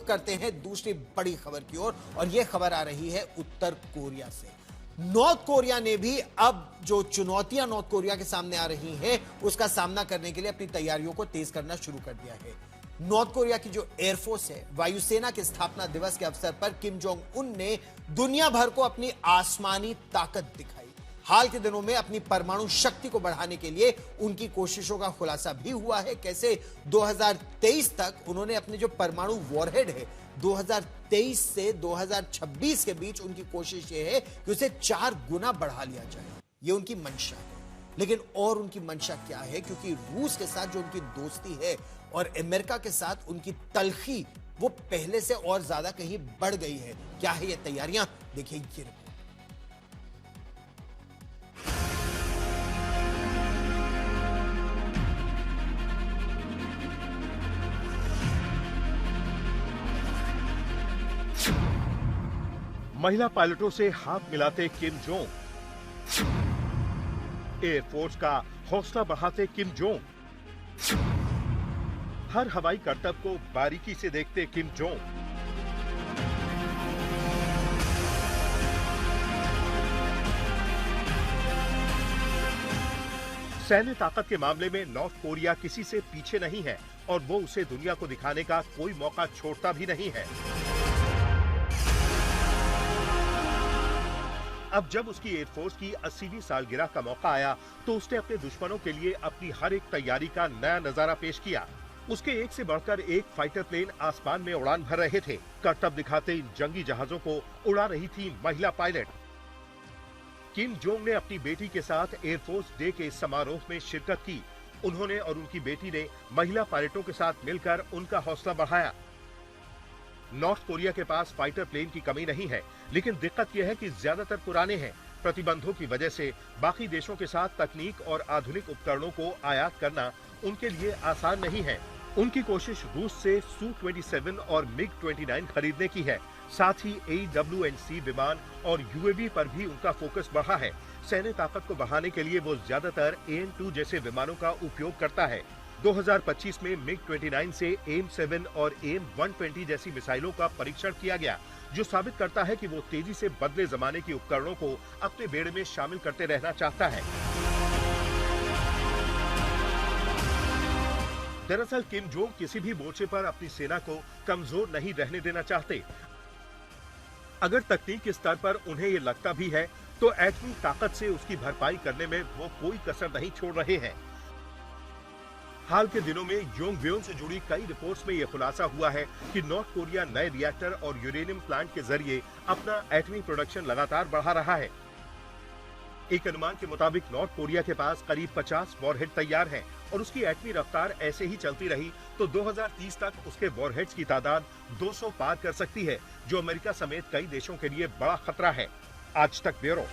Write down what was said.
करते हैं दूसरी बड़ी खबर की ओर और यह खबर आ रही है उत्तर कोरिया से। नॉर्थ कोरिया ने भी अब जो चुनौतियां नॉर्थ कोरिया के सामने आ रही हैं उसका सामना करने के लिए अपनी तैयारियों को तेज करना शुरू कर दिया है। नॉर्थ कोरिया की जो एयरफोर्स है, वायुसेना के स्थापना दिवस के अवसर पर किम जोंग उन ने दुनिया भर को अपनी आसमानी ताकत दिखाई। हाल के दिनों में अपनी परमाणु शक्ति को बढ़ाने के लिए उनकी कोशिशों का खुलासा भी हुआ है। कैसे 2023 तक उन्होंने अपने जो परमाणु वॉरहेड है 2023 से 2026 के बीच उनकी कोशिश यह है कि उसे 4 गुना बढ़ा लिया जाए। यह उनकी मंशा है। लेकिन और उनकी मंशा क्या है, क्योंकि रूस के साथ जो उनकी दोस्ती है और अमेरिका के साथ उनकी तलखी वो पहले से और ज्यादा कहीं बढ़ गई है। क्या है ये तैयारियां, देखिए ये रिपोर्ट। महिला पायलटों से हाथ मिलाते किम जोंग, एयरफोर्स का हौसला बढ़ाते किम जोंग, हर हवाई करतब को बारीकी से देखते किम जोंग। सैन्य ताकत के मामले में नॉर्थ कोरिया किसी से पीछे नहीं है और वो उसे दुनिया को दिखाने का कोई मौका छोड़ता भी नहीं है। अब जब उसकी एयरफोर्स की 80वीं सालगिरह का मौका आया तो उसने अपने दुश्मनों के लिए अपनी हर एक तैयारी का नया नजारा पेश किया। उसके एक से बढ़कर एक फाइटर प्लेन आसमान में उड़ान भर रहे थे। करतब दिखाते इन जंगी जहाजों को उड़ा रही थी महिला पायलट। किम जोंग ने अपनी बेटी के साथ एयरफोर्स डे के समारोह में शिरकत की। उन्होंने और उनकी बेटी ने महिला पायलटों के साथ मिलकर उनका हौसला बढ़ाया। नॉर्थ कोरिया के पास फाइटर प्लेन की कमी नहीं है, लेकिन दिक्कत यह है कि ज्यादातर पुराने हैं। प्रतिबंधों की वजह से बाकी देशों के साथ तकनीक और आधुनिक उपकरणों को आयात करना उनके लिए आसान नहीं है। उनकी कोशिश रूस से Su-27 और MiG-29 खरीदने की है। साथ ही AWNC विमान और UAV पर भी उनका फोकस बढ़ा है। सैन्य ताकत को बढ़ाने के लिए वो ज्यादातर AN-2 जैसे विमानों का उपयोग करता है। 2025 में MiG-29 से AIM-7 और AIM-120 जैसी मिसाइलों का परीक्षण किया गया, जो साबित करता है कि वो तेजी से बदले जमाने के उपकरणों को अपने बेड़े में शामिल करते रहना चाहता है। दरअसल किम जोंग किसी भी मोर्चे पर अपनी सेना को कमजोर नहीं रहने देना चाहते। अगर तकनीक के स्तर पर उन्हें ये लगता भी है तो एटमी ताकत से उसकी भरपाई करने में वो कोई कसर नहीं छोड़ रहे हैं। हाल के दिनों में योंगब्योन से जुड़ी कई रिपोर्ट्स में यह खुलासा हुआ है कि नॉर्थ कोरिया नए रिएक्टर और यूरेनियम प्लांट के जरिए अपना एटमी प्रोडक्शन लगातार बढ़ा रहा है। एक अनुमान के मुताबिक नॉर्थ कोरिया के पास करीब 50 वॉरहेड तैयार हैं और उसकी एटमी रफ्तार ऐसे ही चलती रही तो 2030 तक उसके वॉरहेड्स की तादाद 200 पार कर सकती है, जो अमेरिका समेत कई देशों के लिए बड़ा खतरा है। आज तक ब्यूरो।